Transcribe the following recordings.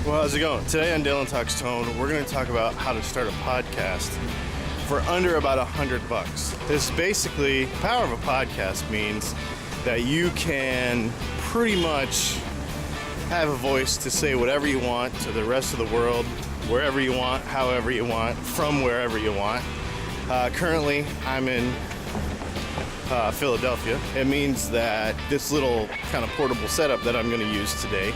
Well, how's it going? Today on Dylan Talks Tone, we're going to talk about how to start a podcast for under about $100. This basically, the power of a podcast means that you can pretty much have a voice to say whatever you want to the rest of the world, wherever you want, however you want, from wherever you want. Currently, I'm in Philadelphia. It means that this little kind of portable setup that I'm going to use today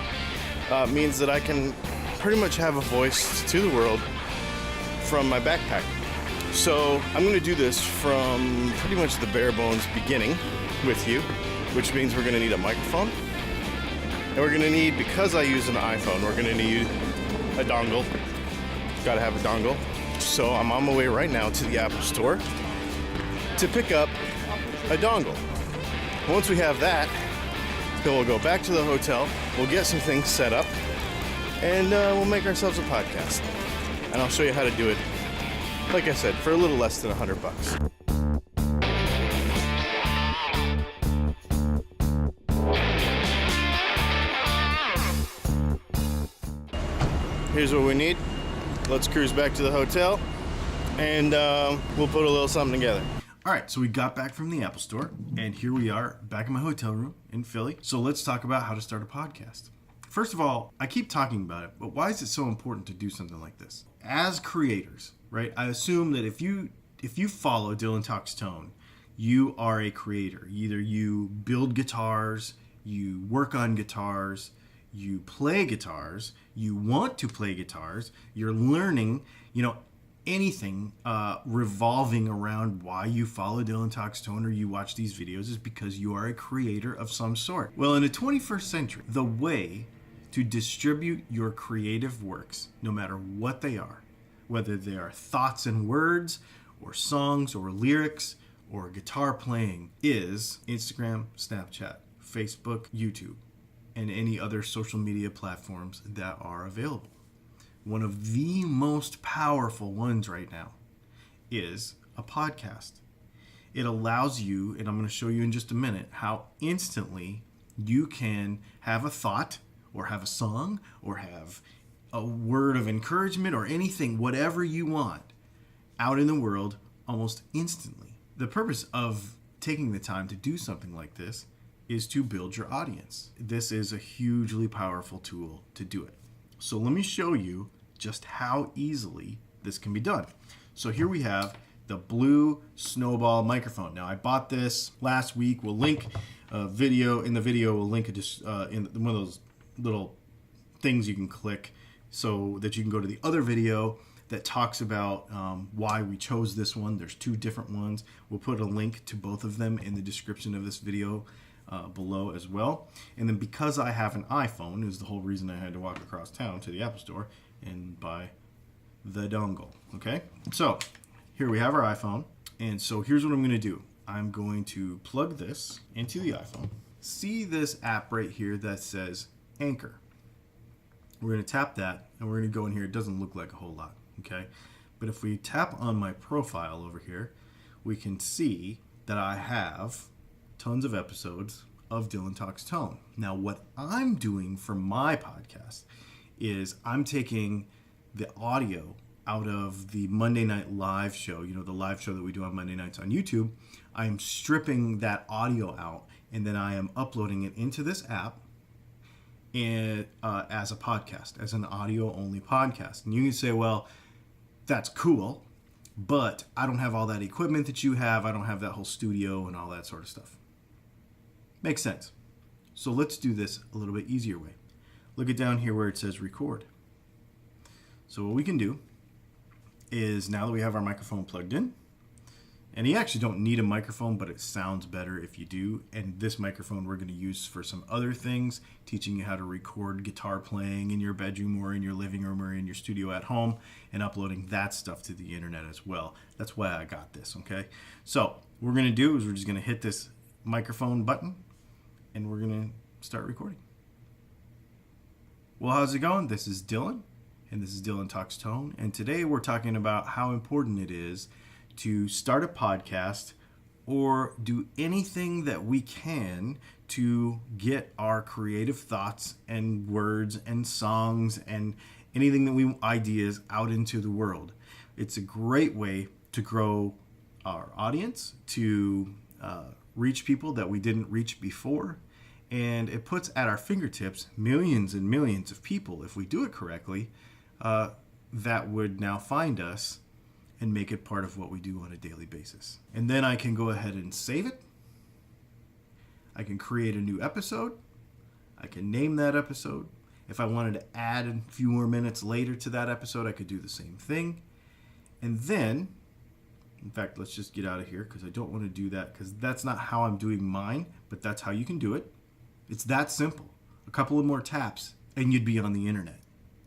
means that I can pretty much have a voice to the world from my backpack. So I'm going to do this from pretty much the bare bones beginning with you, which means we're going to need a microphone. And we're going to need, because I use an iPhone, we're going to need a dongle. Got to have a dongle. So I'm on my way right now to the Apple Store to pick up a dongle. Once we have that, then we'll go back to the hotel, we'll get some things set up, and we'll make ourselves a podcast. And I'll show you how to do it, like I said, for a little less than $100. Here's what we need. Let's cruise back to the hotel, and we'll put a little something together. All right, so we got back from the Apple Store, and here we are back in my hotel room in Philly. So let's talk about how to start a podcast. First of all, I keep talking about it, but why is it so important to do something like this? As creators, right, I assume that if you follow Dylan Talks Tone, you are a creator. Either you build guitars, you work on guitars, you play guitars, you want to play guitars, you're learning, anything revolving around why you follow Dylan Talks Tone or you watch these videos is because you are a creator of some sort. Well, in the 21st century, the way to distribute your creative works, no matter what they are, whether they are thoughts and words or songs or lyrics or guitar playing, is Instagram, Snapchat, Facebook, YouTube, and any other social media platforms that are available. One of the most powerful ones right now is a podcast. It allows you, and I'm going to show you in just a minute, how instantly you can have a thought or have a song or have a word of encouragement or anything, whatever you want, out in the world almost instantly. The purpose of taking the time to do something like this is to build your audience. This is a hugely powerful tool to do it. So let me show you just how easily this can be done. So here we have the Blue Snowball microphone. Now I bought this last week. We'll link a video. In the video, we'll link it just in one of those little things you can click so that you can go to the other video that talks about why we chose this one. There's two different ones. We'll put a link to both of them in the description of this video below as well. And then because I have an iPhone, is the whole reason I had to walk across town to the Apple Store and buy the dongle. Okay, so here we have our iPhone, and so here's what I'm going to do. I'm going to plug this into the iPhone. See this app right here that says Anchor. We're going to tap that, and we're going to go in here. It doesn't look like a whole lot, okay? But if we tap on my profile over here, we can see that I have tons of episodes of Dylan Talks Tone. Now, what I'm doing for my podcast is I'm taking the audio out of the Monday Night Live show, the live show that we do on Monday nights on YouTube. I'm stripping that audio out, and then I am uploading it into this app and as a podcast, as an audio-only podcast. And you can say, well, that's cool, but I don't have all that equipment that you have. I don't have that whole studio and all that sort of stuff. Makes sense. So let's do this a little bit easier way. Look at down here where it says record. So what we can do is, now that we have our microphone plugged in, and you actually don't need a microphone, but it sounds better if you do. And this microphone we're going to use for some other things, teaching you how to record guitar playing in your bedroom or in your living room or in your studio at home, and uploading that stuff to the internet as well. That's why I got this, okay? So what we're going to do is we're just going to hit this microphone button, and we're going to start recording. Well, how's it going? This is Dylan, and this is Dylan Talks Tone, and today we're talking about how important it is to start a podcast or do anything that we can to get our creative thoughts and words and songs and anything that we ideas out into the world. It's a great way to grow our audience, to reach people that we didn't reach before, and it puts at our fingertips millions and millions of people, if we do it correctly, that would now find us and make it part of what we do on a daily basis. And then I can go ahead and save it. I can create a new episode. I can name that episode. If I wanted to add a few more minutes later to that episode, I could do the same thing. And then, in fact, let's just get out of here because I don't want to do that because that's not how I'm doing mine, but that's how you can do it. It's that simple. A couple of more taps and you'd be on the internet.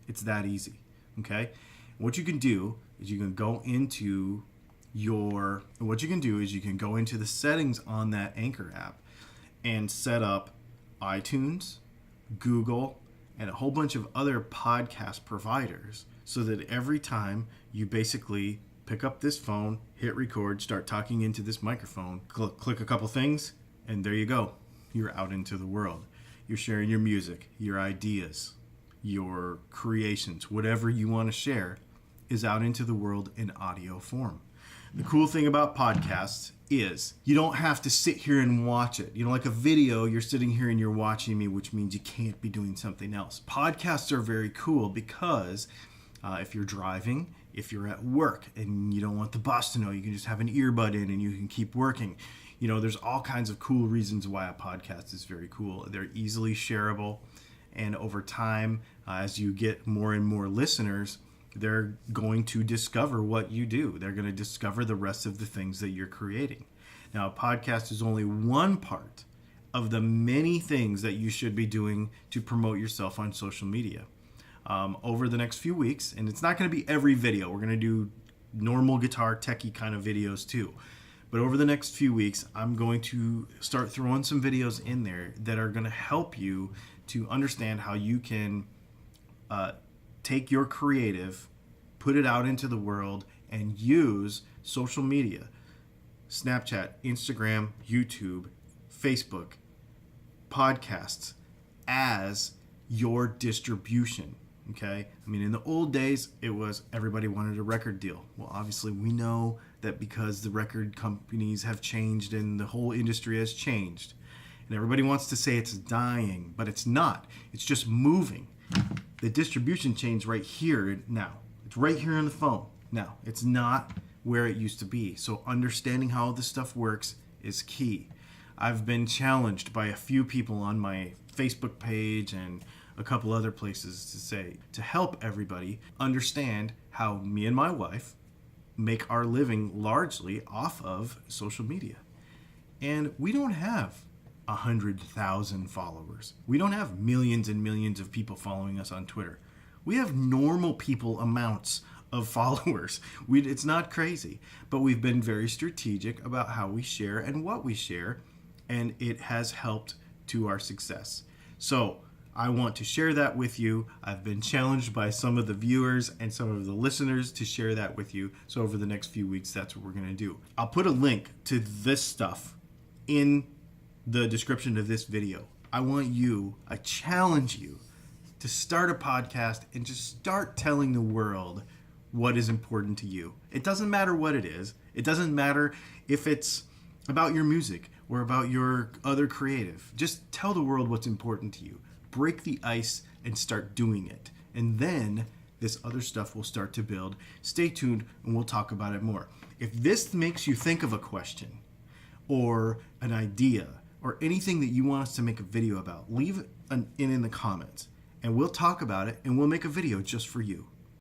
It's that easy, okay? What you can do is you can go into the settings on that Anchor app and set up iTunes, Google, and a whole bunch of other podcast providers so that every time you basically pick up this phone, hit record, start talking into this microphone, click a couple things, and there you go. You're out into the world. You're sharing your music, your ideas, your creations, whatever you want to share is out into the world in audio form. The cool thing about podcasts is you don't have to sit here and watch it. You know, like a video, you're sitting here and you're watching me, which means you can't be doing something else. Podcasts are very cool because if you're driving, if you're at work and you don't want the boss to know, you can just have an earbud in and you can keep working. You know, there's all kinds of cool reasons why a podcast is very cool. They're easily shareable, and over time, as you get more and more listeners, they're going to discover what you do. They're going to discover the rest of the things that you're creating. Now, a podcast is only one part of the many things that you should be doing to promote yourself on social media. Over the next few weeks, and it's not going to be every video. We're going to do normal guitar techie kind of videos too. But over the next few weeks, I'm going to start throwing some videos in there that are going to help you to understand how you can take your creative, put it out into the world, and use social media, Snapchat, Instagram, YouTube, Facebook, podcasts as your distribution. Okay? I mean, in the old days, it was everybody wanted a record deal. Well, obviously, we know that because the record companies have changed and the whole industry has changed. And everybody wants to say it's dying, but it's not. It's just moving. The distribution chain's right here now. It's right here on the phone now. It's not where it used to be. So understanding how this stuff works is key. I've been challenged by a few people on my Facebook page and a couple other places to help everybody understand how me and my wife make our living largely off of social media. And we don't have 100,000 followers. We don't have millions and millions of people following us on Twitter. We have normal people amounts of followers. It's not crazy, but we've been very strategic about how we share and what we share, and it has helped to our success. So I want to share that with you. I've been challenged by some of the viewers and some of the listeners to share that with you. So over the next few weeks, that's what we're going to do. I'll put a link to this stuff in the description of this video. I challenge you to start a podcast and just start telling the world what is important to you. It doesn't matter what it is. It doesn't matter if it's about your music or about your other creative. Just tell the world what's important to you. Break the ice and start doing it. And then this other stuff will start to build. Stay tuned and we'll talk about it more. If this makes you think of a question or an idea or anything that you want us to make a video about, leave it in the comments and we'll talk about it and we'll make a video just for you.